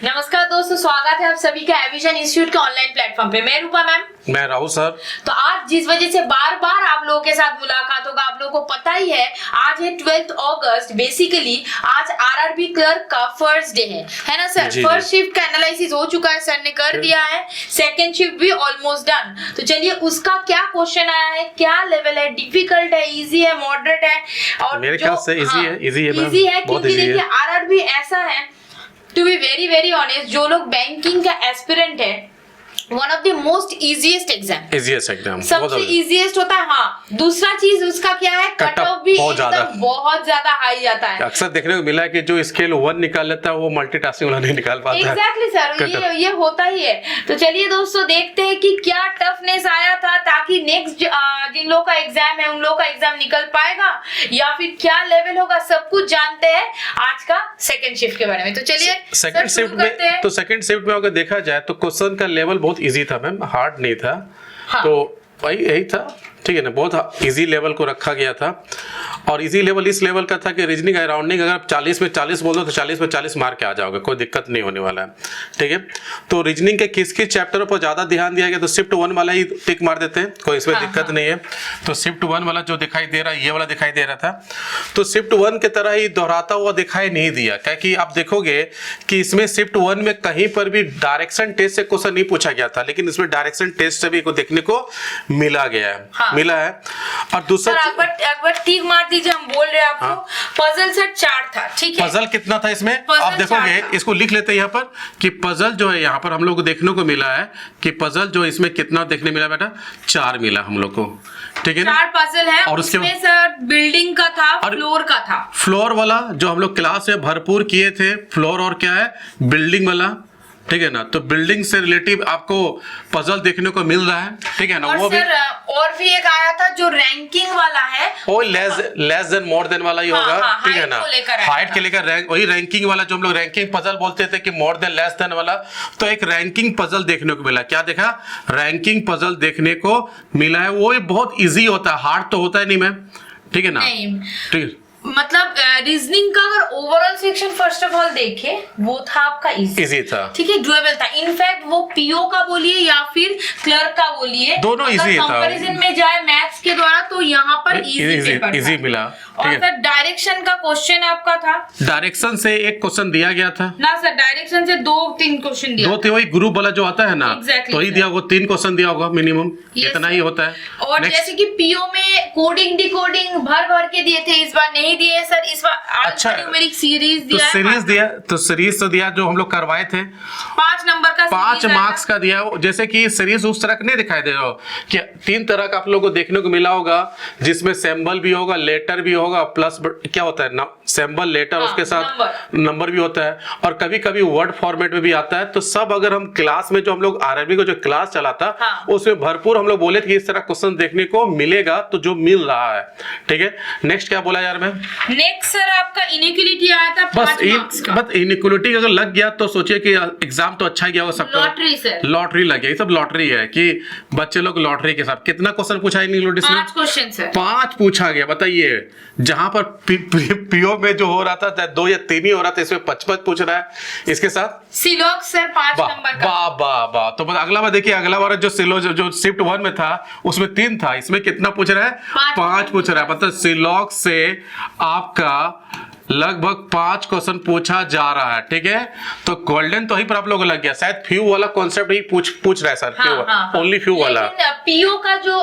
नमस्कार दोस्तों, स्वागत है आप सभी का एविजन इंस्टीट्यूट के ऑनलाइन प्लेटफॉर्म पे। मैं रूपा मैम, मैं राहुल सर। तो आज जिस वजह से बार बार आप लोगों के साथ मुलाकात होगा, आप लोगों को पता ही है आज है 12 अगस्त। बेसिकली आज आरआरबी क्लर्क का फर्स्ट डे है ना सर? फर्स्ट शिफ्ट का एनालिसिस हो चुका है, सर ने कर दिया है। सेकंड शिफ्ट भी ऑलमोस्ट डन। तो चलिए उसका क्या क्वेश्चन आया है, क्या लेवल है, डिफिकल्ट है, इजी है, मॉडरेट है? और मेरे ख्याल से इजी है, इजी है क्योंकि देखिए आरआरबी ऐसा है, to be very very honest, जो लोग बैंकिंग का एस्पिरेंट है, one of the most easiest exam सबसे इजीएस्ट होता है। हाँ, दूसरा चीज उसका क्या है, कट ऑफ भी बहुत ज्यादा हाई जाता है। अक्सर देखने को मिला है कि जो स्केल 1 निकाल लेता है वो मल्टीटास्किंग वाला नहीं निकाल पाता है। एग्जैक्टली सर, ये होता ही है। तो चलिए दोस्तों देखते हैं कि क्या टफनेस आया था, ताकि नेक्स्ट जिन लोगों का एग्जाम है उन लोगों का एग्जाम निकल पाएगा या फिर क्या लेवल होगा, सब कुछ जानते हैं आज का सेकंड शिफ्ट के बारे में। तो चलिए सेकंड शिफ्ट में अगर देखा जाए तो क्वेश्चन का लेवल बहुत इजी था मैम, हार्ड नहीं था। हाँ। तो वही यही था, ठीक है ना, बहुत इजी लेवल को रखा गया था। और इजी लेवल इस लेवल का था कि रीजनिंग राउंडिंग अगर आप 40 में 40 बोल दो तो 40 में 40 मार्क के आ जाओगे, कोई दिक्कत नहीं होने वाला है, ठीक है। तो रीजनिंग के किस किस चैप्टरों पर ज्यादा ध्यान दिया गया, तो शिफ्ट 1 वाला ही टिक मार देते हैं, कोई इसमें दिक्कत नहीं है। तो शिफ्ट 1 वाला जो दिखाई दे रहा है, ये वाला दिखाई दे रहा था, तो शिफ्ट 1 की तरह ही दोहराता हुआ दिखाई नहीं दिया, क्योंकि आप देखोगे कि इसमें शिफ्ट 1 में कहीं पर भी डायरेक्शन टेस्ट से क्वेश्चन नहीं पूछा गया था, लेकिन इसमें डायरेक्शन टेस्ट से भी को देखने को मिला गया है, मिला है। और दूसरा एक बार टिक मार दीजिए, हम बोल रहे हैं आपको। पजल सेट 4 था, ठीक है। पजल कितना था इसमें आप देखोगे, इसको लिख लेते हैं यहाँ पर कि पजल जो है यहाँ पर हम लोग को देखने को मिला है कि पजल जो इसमें कितना देखने मिला बेटा, 4 मिला हम लोग को, ठीक है ना। 4 पजल है और उसमें सर बिल्डिंग का था, फ्लोर का था। फ्लोर वाला जो हम लोग क्लास में भरपूर किए थे, फ्लोर और क्या है, बिल्डिंग वाला, ठीक है ना। तो बिल्डिंग से रिलेटिव आपको पजल देखने को मिल रहा है, ठीक है ना। और वो सर और भी एक आया था जो रैंकिंग वाला है, वो लेस देन मोर देन वाला ही होगा, ठीक है ना। हाइट के लेकर रैंक, वही रैंकिंग वाला जो हम लोग रैंकिंग पजल बोलते थे कि मोर देन लेस देन वाला, तो एक रैंकिंग पजल देखने को मिला। क्या देखा, रैंकिंग पजल देखने को मिला है। वो बहुत ईजी होता है, हार्ड तो होता है नहीं मैम, ठीक है ना, ठीक है। मतलब रीजनिंग का अगर overall section first of all देखे, वो था आपका इजी था, ठीक है, डुएबल था। इनफैक्ट वो पीओ का बोलिए या फिर क्लर्क का बोलिए, दोनों इजी था। कंपैरिजन में जाए मैथ्स के द्वारा तो यहाँ पर इजी मिला। और सर डायरेक्शन का क्वेश्चन आपका था, डायरेक्शन से एक क्वेश्चन दिया गया था ना सर, डायरेक्शन से 2-3 क्वेश्चन दिया, 2 वही ग्रुप वाला जो आता है ना, तो ही दिया, वो 3 क्वेश्चन दिया होगा मिनिमम, इतना ही होता है। और जैसे कि पीओ में कोडिंग डिकोडिंग भर के दिए थे, इस बार नहीं दिए सर, इस बार अच्छा सीरीज दिया, तो सीरीज तो दिया जो हम लोग करवाए थे, 5 नंबर का, 5 मार्क्स का दिया। जैसे कि सीरीज उस तरह नहीं दिखाई दे रहा हो कि 3 तरह का आप लोगों को देखने को मिला होगा, जिसमें सैम्बल भी होगा, लेटर भी होगा, प्लस क्या होता है ना, सैम्बल लेटर, उसके साथ नंबर भी होता है, और कभी कभी वर्ड फॉर्मेट में भी आता है। तो सब अगर हम क्लास में जो हम लोग आरआरबी को जो क्लास चलाता, उसमें भरपूर हम लोग बोले थे इस तरह क्वेश्चन देखने को मिलेगा, तो जो मिल रहा है, ठीक है। नेक्स्ट क्या बोला यार मैम, नेक्स्ट सर आपका इनइक्वालिटी आया था, 5 मार्क्स का। बस इनइक्वालिटी अगर लग गया तो सोचिए कि एग्जाम तो अच्छा गया होगा सबका। लॉटरी सर, लॉटरी लग गया, ये सब लॉटरी है कि बच्चे लोग लॉटरी के साथ। कितना क्वेश्चन पूछा है इनइक्वालिटी में? 5 क्वेश्चन सर, 5 पूछा गया। बताइए, जहां पर पीओ में जो हो रहा था 2 या 3 ही हो रहा था, इसमें 55 पूछ रहा है। इसके साथ सिलोक सर 5 नंबर का। वाह। तो अगला बार देखिए, अगला बार जो सिलो जो शिफ्ट 1 में था उसमें 3 था, इसमें कितना पूछ रहा है, 5 पूछ रहा है। मतलब सिलोक से आपका लगभग 5 क्वेश्चन पूछा जा रहा है, ठीक है। तो गोल्डन तो ही पर आप लोगों को लग गया, शायद फ्यू वाला कॉन्सेप्ट ही पूछ रहा है सर, ओनली फ्यू वाला। पीओ का जो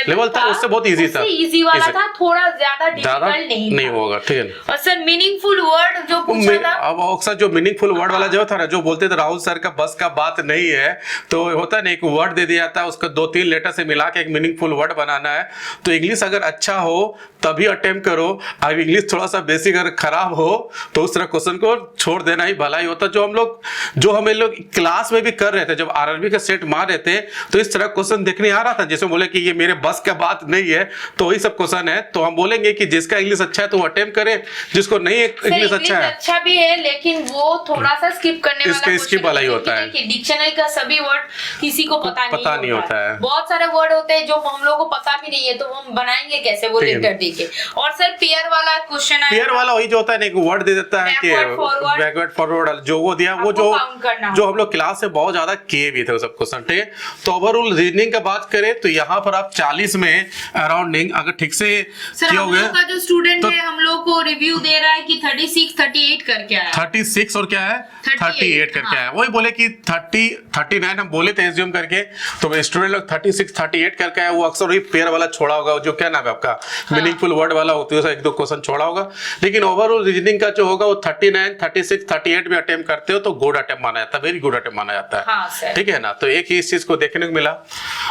लेवल था उससे बहुत इजी था, इजी वाला था, थोड़ा ज्यादा डिफिकल्ट नहीं होगा, ठीक है। और सर मीनिंगफुल वर्ड जो पूछा था, अब अक्सर जो मीनिंगफुल वर्ड वाला जो था ना, जो बोलते थे राहुल सर का बस का बात नहीं है, तो होता है ना, एक वर्ड दे दिया था, उसको 2-3 लेटर से मिला के एक मीनिंगफुल वर्ड बनाना है। तो इंग्लिश अगर अच्छा हो तभी अटेम्प्ट करो, अब इंग्लिश थोड़ा सा बेसिक अगर खराब हो तो उस तरह क्वेश्चन को छोड़ देना ही भला ही होता। जो हमें लोग क्लास में भी कर रहे थे, जब आरआरबी का सेट मार रहे थे, तो इस तरह क्वेश्चन देखने आ रहा था, जिसमें बोले कि ये मेरे बस का बात नहीं है, तो वही सब क्वेश्चन है। तो हम बोलेंगे कि जिसका इंग्लिश अच्छा है तो वो अटेम्प्ट करे, जिसको नहीं इंग्लिश अच्छा है, अच्छा भी है, लेकिन वो थोड़ा सा स्किप करने वाला ही होता है। डिक्शनरी का सभी वर्ड किसी को पता नहीं होता है। बहुत सारे वर्ड होते हैं जो हम लोगों को पता भी नहीं है, तो हम बनाएंगे कैसे वो लेटर देके। और सर पेयर वाला क्वेश्चन है, पेयर वाला वही जो होता है ना, एक वर्ड दे देता है कि बैकवर्ड फॉरवर्ड, जो वो दिया वो जो हम लोग क्लास से बहुत ज्यादा किए भी थे सब क्वेश्चन, ठीक है। तो ओवरऑल रीजनिंग का बात करें तो यहाँ पर आप 40 में अराउंडिंग अगर ठीक से किए हो गए, का जो स्टूडेंट है हम लोग को रिव्यू दे रहा है कि 36 38 करके आया, 36 और क्या है 38 करके आया। वही बोले कि 30 39 हम बोले थे एज्यूम करके, तो स्टूडेंट लोग 36 38 करके आया। वो अक्सर वही पेयर वाला छोड़ा होगा, जो क्या नाम है आपका मीनिंगफुल वर्ड वाला होती है, एक दो क्वेश्चन छोड़ा होगा। लेकिन ओवरऑल रीजनिंग का जो होगा वो 39 36 38 में अटेम्प्ट करते हो तो गुड अटेम्प्ट माना जाता है, वेरी गुड अटेम्प्ट माना जाता है, ठीक है ना। तो एक ही इस चीज को देखने को मिला।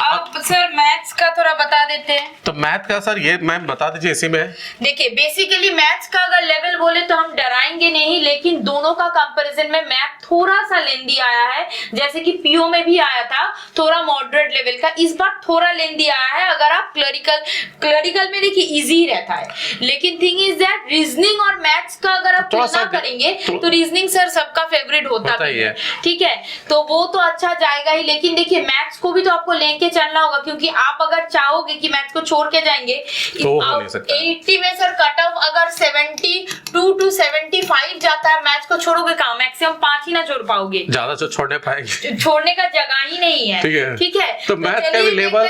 अब सर मैथ्स का थोड़ा बता देते हैं। तो मैथ का सर ये मैम बता दीजिए इसी में। देखिए बेसिकली मैथ्स का अगर लेवल बोले तो हम डराएंगे नहीं, लेकिन दोनों का कंपैरिजन में मैथ थोड़ा सा लेंदी आया है। जैसे कि पीओ में भी आया था थोड़ा मॉडरेट लेवल का, इस बार थोड़ा लेंदी आया है। अगर आप क्लरिकल में देखिए इजी रहता है, लेकिन थिंग इज दैट रीजनिंग और मैथ्स का अगर आप तुलना करेंगे तो रीजनिंग सर सबका फेवरेट होता भी है, ठीक है। तो वो तो अच्छा जाएगा ही, लेकिन देखिए मैथ्स को भी तो आपको लेके चलना होगा, क्योंकि आप अगर चाहोगे कि मैथ्स को छोड़ के जाएंगे तो 80 में सर कट ऑफ अगर 72 to 75 जाता है, मैथ्स को छोड़ोगे कहाँ, मैक्सिमम 5 ही ना छोड़ पाओगे, ज्यादा तो छोड़ने पाएंगे, छोड़ने का जगह ही नहीं है, ठीक है। तो मैथ का भी लेवल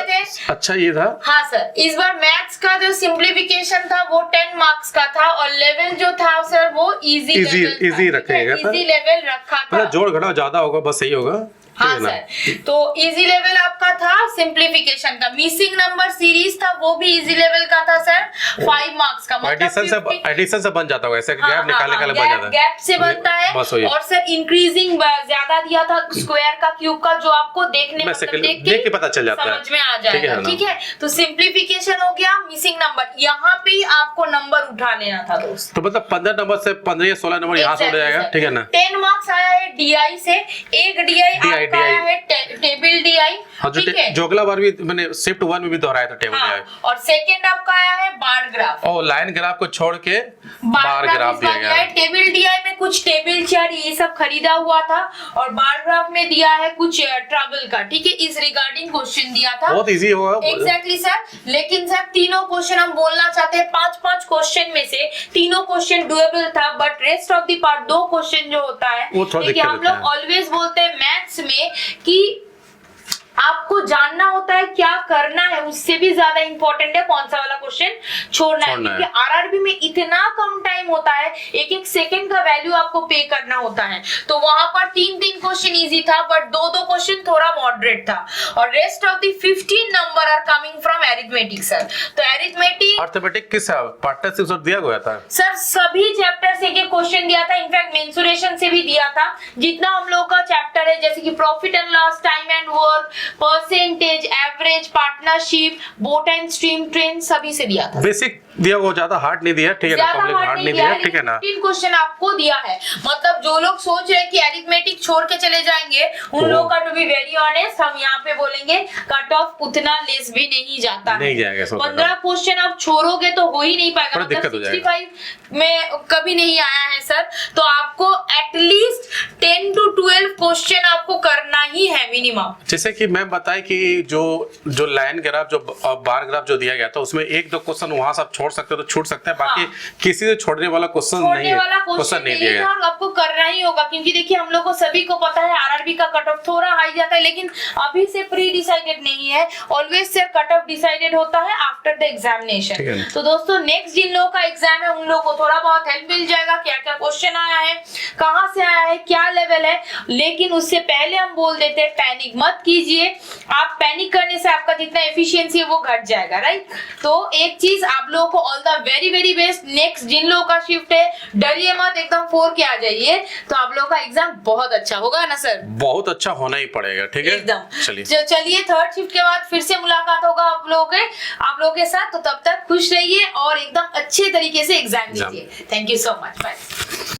अच्छा ये था। हाँ सर, इस बार मैथ्स का जो सिंप्लीफिकेशन था वो 10 मार्क्स का था, और लेवल जो था सर वो इजी रखेगा, इजी लेवल रखा था, जोड़ घटाव ज्यादा होगा बस सही होगा। हाँ सर, तो इजी लेवल आपका था सिंप्लीफिकेशन का। मिसिंग नंबर सीरीज था वो भी इजी लेवल का था सर, 5 मार्क्स का, मतलब एडिशन से बन जाता होगा, ऐसे गैप निकालने का बन जाता है, गैप से बनता है। और सर इंक्रीजिंग ज्यादा दिया था, स्क्वायर का क्यूब का, जो आपको देखने देख के पता चल जाता है, समझ में आ जाएगा, ठीक है। तो सिंप्लीफिकेशन हो गया, मिसिंग नंबर यहाँ पे आपको नंबर उठा लेना था दोस्त। तो मतलब 15 नंबर से 15 या 16 नंबर यहाँ से हो जाएगा, ठीक है ना। 10 मार्क्स आया है डीआई से, एक डीआई आया है टेबल डीआई, ठीक है। जो अगला बार भी मैंने शिफ्ट 1 में भी दोहराया था टेबल डीआई, और सेकंड आपका आया है बार ग्राफ, और लाइन ग्राफ को छोड़ के बार ग्राफ दिया गया है। टेबल डीआई में कुछ टेबल चार्ट ये सब खरीदा हुआ था, और बार ग्राफ में दिया है कुछ ट्रबल का, ठीक है। इस रिगार्डिंग क्वेश्चन दिया था, बहुत इजी होगा एग्जैक्टली सर। लेकिन सर तीनों क्वेश्चन हम बोलना चाहते हैं, 5-5 क्वेश्चन में से तीनों क्वेश्चन डुएबल था, but rest of the part 2 question जो होता है, देखिए हम लोग ऑलवेज बोलते हैं मैथ्स में कि आपको जानना होता है क्या करना है, उससे भी ज्यादा इंपॉर्टेंट है कौन सा वाला क्वेश्चन छोड़ना है, क्योंकि आरआरबी में इतना कम टाइम होता है, एक एक सेकंड का वैल्यू आपको पे करना होता है। तो वहां पर 3-3 क्वेश्चन इजी था, बट 2-2 क्वेश्चन थोड़ा मॉडरेट था, और rest of the 15 number are coming from arithmetic sir. तो अरिथमेटिक किस पार्टनर से दिया गया था सर, सभी चैप्टर से एक क्वेश्चन दिया था, इनफैक्ट मेंसुरेशन से भी दिया था, जितना हम लोग का चैप्टर है, जैसे कि profit and loss, time and work, percentage, average, partnership, boat and stream train, सभी से दिया था। बेसिक दिया, वो ज्यादा हार्ड नहीं दिया, ठीक है ना, पब्लिक हार्ड नहीं दिया, ठीक है ना। 3 क्वेश्चन आपको दिया है, मतलब जो लोग सोच रहे हैं कि अरिथमेटिक छोड़ के चले जाएंगे, उन लोगों का टू बी वेरी ऑनेस्ट हम यहाँ पे बोलेंगे कट ऑफ उतना लेस भी नहीं जाता नहीं जाएगा। 15 क्वेश्चन आप छोड़ोगे तो हो ही नहीं पाएगा, मतलब 65 में कभी नहीं आया है सर। तो आपको एटलीस्ट 10 to 12 क्वेश्चन आपको करना ही है मिनिमम। जैसे कि मैं बताए कि जो लाइन ग्राफ, जो बार ग्राफ जो दिया गया था, उसमें 1-2 क्वेश्चन वहां से आप छोड़ सकते हो तो छूट सकते हैं, बाकी किसी से छोड़ने वाला क्वेश्चन नहीं दिया गया, और आपको करना ही होगा, क्योंकि देखिए हम लोग को सभी को पता है आरआरबी का कट ऑफ थोड़ा हाई जाता है, लेकिन अभी से प्री डिसाइडेड नहीं है, always sir cut off decided होता है आफ्टर द एग्जामिनेशन। तो दोस्तों नेक्स्ट जिन लोगों का एग्जाम है उन लोगों को थोड़ा बहुत हेल्प मिल जाएगा, क्या क्या क्वेश्चन आया है, कहां से आया है, क्या लेवल है। लेकिन उससे पहले हम बोल देते हैं पैनिक मत कीजिए, आप पैनिक करने से आपका जितना एफिशिएंसी है वो घट जाएगा, राइट। तो एक चीज आप लोगों को all the very best. Next जिन लोगों का शिफ्ट है डरिए मत, एकदम 4 के आ जाइए, तो आप लोगों का एग्जाम बहुत अच्छा होगा ना सर। बहुत अच्छा होना ही पड़ेगा, ठीक है एकदम। चलिए 3rd शिफ्ट के बाद फिर से मुलाकात होगा आप लोगों के साथ, तो तब तक खुश रहिए और एकदम अच्छे तरीके से एग्जाम दीजिए। Thank you so much, bye.